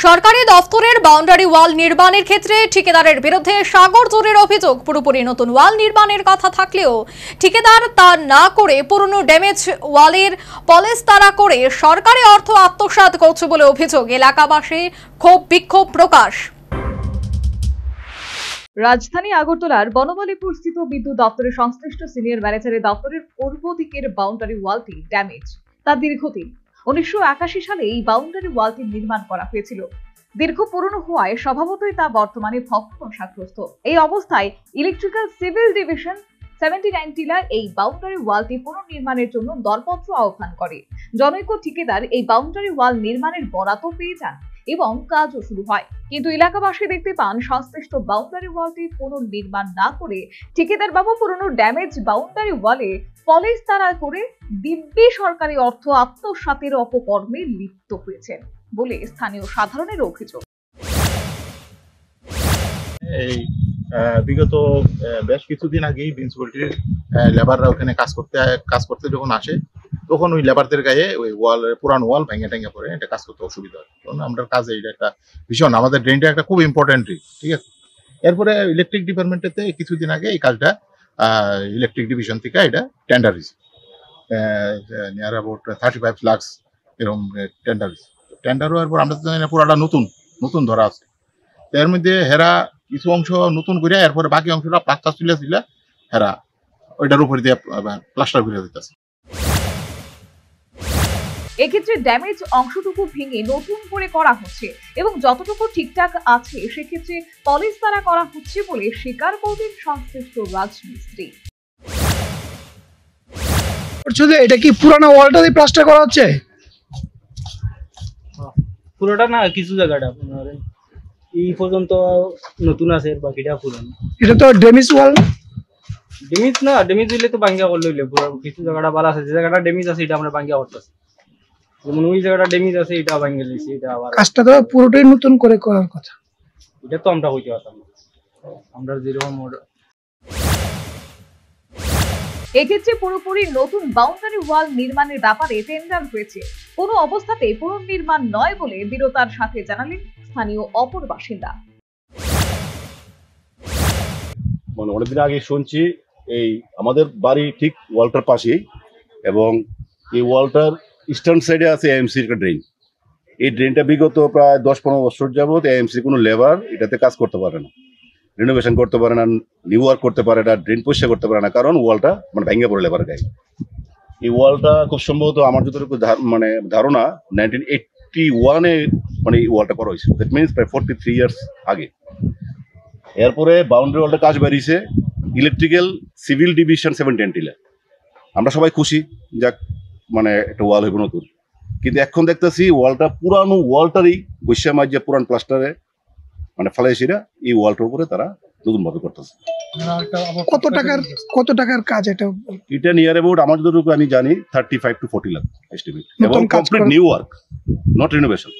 সরকারি দফতরের boundary wall নির্মাণের ক্ষেত্রে ঠিকাদারের বিরুদ্ধে সাগর জোরের অভিযোগ। পুরোপুরি নতুন ওয়াল নির্মাণের কথা থাকলেও ঠিকাদার তা না করে পুরনো ড্যামেজ ওয়ালের পলেস্তারা করে সরকারি অর্থ আত্মসাৎ করছে বলে অভিযোগ। এলাকাবাসী ক্ষোভ বিক্ষোভ প্রকাশ। রাজধানী আগরতলার বনমালীপুর স্থিত বিদ্যুৎ দপ্তরের সংশ্লিষ্ট সিনিয়র ম্যানেজারের দপ্তরের পূর্ব দিকের বাউন্ডারি ওয়ালটি ড্যামেজ। তা দীর্ঘদিন 1981 সালে এই বাউন্ডারি ওয়ালটি নির্মাণ করা হয়েছিল। দীর্ঘ পুরনো হওয়ায় স্বভাবতই তা বর্তমানে ভগ্নদশাগ্রস্ত। এই অবস্থায় ইলেকট্রিক্যাল সিভিল ডিভিশন 79 টিলা এই বাউন্ডারি ওয়ালটি পুনর্নির্মাণের জন্য দরপত্র আহ্বান করে। জনৈক ঠিকাদার এই বাউন্ডারি ওয়াল নির্মাণের বরাত পেয়ে যান এবং কাজও শুরু হয়, কিন্তু এলাকাবাসী দেখতে পান সংশ্লিষ্ট বাউন্ডারি ওয়ালটি পুনর্নির্মাণ না করে ঠিকাদার বাবু পুরনো ড্যামেজ বাউন্ডারি ওয়ালে পলেস্তারা করে দিব্যি সরকারি অর্থ আত্মসাতের অপকর্মে লিপ্ত হয়েছেন বলে স্থানীয় সাধারণের অভিযোগ। এই বিগত বেশ কিছুদিন আগেই মিউনিসিপালিটির লেবাররা ওখানে কাজ করতে যখন আসে, তখন ওই লেবারদের গায়ে ওই ওয়াল পুরান ওয়াল ভেঙে টেঙে পড়ে এটা কাজ করতে অসুবিধা হয়। কারণ আমরা কাজে এটা একটা ভীষণ আমাদের ড্রেনটা একটা খুব ইম্পর্টেন্ট, ঠিক আছে। এরপরে ইলেকট্রিক ডিপার্টমেন্টেতে কিছুদিন আগে এই কাজটা ইলেকট্রিক ডিভিশন থেকে এটা টেন্ডার হয়েছে, নিয়ার অ্যাবাউট 35 লাখ এরকম টেন্ডার হয়েছে। টেন্ডার হওয়ার পর আমরা তো জানি না পুরাটা নতুন ধরা আছে। এর মধ্যে হেরা কিছু অংশ নতুন করে এরপরে বাকি অংশটা প্লাস্টার ছিল হেরা ওইটার উপরে দিয়ে প্লাস্টার করে দিতেছে। এক্ষেত্রে ড্যামেজ অংশটুকু ভেঙে নতুন করে করা হচ্ছে এবং যতটুকু ঠিকঠাক আছে সেক্ষেত্রে পলেস্তারা করা হচ্ছে বলে স্বীকার করলেন সংশ্লিষ্ট রাজমিস্ত্রি। এটা কি পুরানো ওয়ালটা দিয়ে প্লাস্টার করা হচ্ছে? পুরোটা না, কিছু জায়গাটা এই পর্যন্ত নতুন আছে, বাকিটা পুরানো। এটা তো ড্যামেজ ওয়াল না? ড্যামেজ হইলে তো ভাঙ্গা করলে হইলে কিছু জায়গাটা ভালো আছে, যে জায়গাটা ড্যামেজ আছে এটা আমরা ভাঙ্গা করতেছি। যেমন ওই জায়গাটা ড্যামেজ আছে এটা ভাঙ্গা লইছি, এটা আবার কাজটা তো পুরোটাই নতুন করে করার কথা। এটা তো আমরা কইতে পারতাম না, আমরা যেরকম এক্ষেত্রে পুরোপুরি নতুন বাউন্ডারি ওয়াল নির্মাণের ব্যাপারে টেন্ডার হয়েছে, কোনো অবস্থাতে পুনর্নির্মাণ নয় বলে দৃঢ়তার সাথে জানালেন স্থানীয় অপর বাসিন্দা। অনেকদিন আগে শুনছি এই আমাদের বাড়ি ঠিক ওয়ালটার পাশেই, এবং এই ওয়ালটার ইস্টার্ন সাইডে আছে এএমসির একটা ড্রেন। এই ড্রেনটা বিগত প্রায় 10-15 বছর যাবৎ এএমসির কোনো লেবার এটাতে কাজ করতে পারে না, রিনোভেশন করতে পারে না, নিউ ওয়ার্ক করতে পারে না, ড্রেন পরিষ্কার করতে পারে না, কারণ ওয়ালটা ভেঙে পড়ে লেবার গায়ে। এই ওয়ালটা খুব সম্ভবত আমার যতটুকু ধারণা 1981-এ এই ওয়ালটা করা হয়েছিল। দ্যাট মিনস প্রায় 43 ইয়ার্স আগে। এরপরে বাউন্ডারি ওয়ালটা কাজ বেরিয়েছে ইলেকট্রিক্যাল সিভিল ডিভিশন 710 টিলা। আমরা সবাই খুশি, যাক একটা ওয়াল হইব নতুন। কিন্তু এখন দেখতেছি ওয়ালটা পুরানো ওয়ালটারই বৈশা মাঝে পুরান প্লাস্টারে ফালাইছিরা এই ওয়ালটার উপরে তারা নতুন ভাবে করতেছে। কত টাকার কাজ এটা? এটা নিয়ার অ্যাবাউট আমার যতটুকু আমি জানি 35 to 40 লাখ এস্টিমেট, এবং complete new work, not renovation.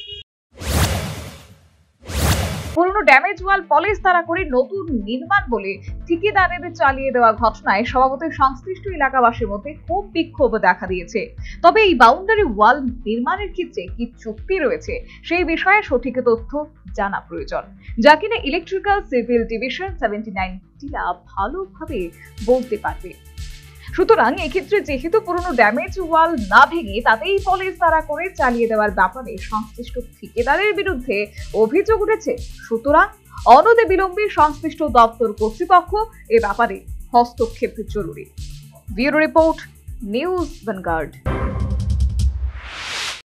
পুরনো ড্যামেজ ওয়াল পলেস্তারা করে নতুন নির্মাণ বলে ঠিকাদারের চালিয়ে দেওয়া ঘটনায় স্বভাবতই সংশ্লিষ্ট এলাকাবাসীর মধ্যে খুব বিক্ষোভ দেখা দিয়েছে। তবে এই বাউন্ডারি ওয়াল নির্মাণের ক্ষেত্রে কি চুক্তি রয়েছে সেই বিষয়ে সঠিক তথ্য জানা প্রয়োজন, যা কিনা ইলেকট্রিক্যাল সিভিল ডিভিশন 79 টিলা ভালোভাবে বলতে পারবে। সুতরাং এক্ষেত্রে যেহেতু পুরনো ড্যামেজ ওয়াল না ভেঙে তাতেই পলেস্তারা করে চালিয়ে দেওয়ার ব্যাপারে সংশ্লিষ্ট ঠিকাদারের বিরুদ্ধে অভিযোগ উঠেছে, সুতরাং অনতি বিলম্বে সংশ্লিষ্ট দপ্তর কর্তৃপক্ষ এ ব্যাপারে হস্তক্ষেপ জরুরি। Bureau report, news vanguard.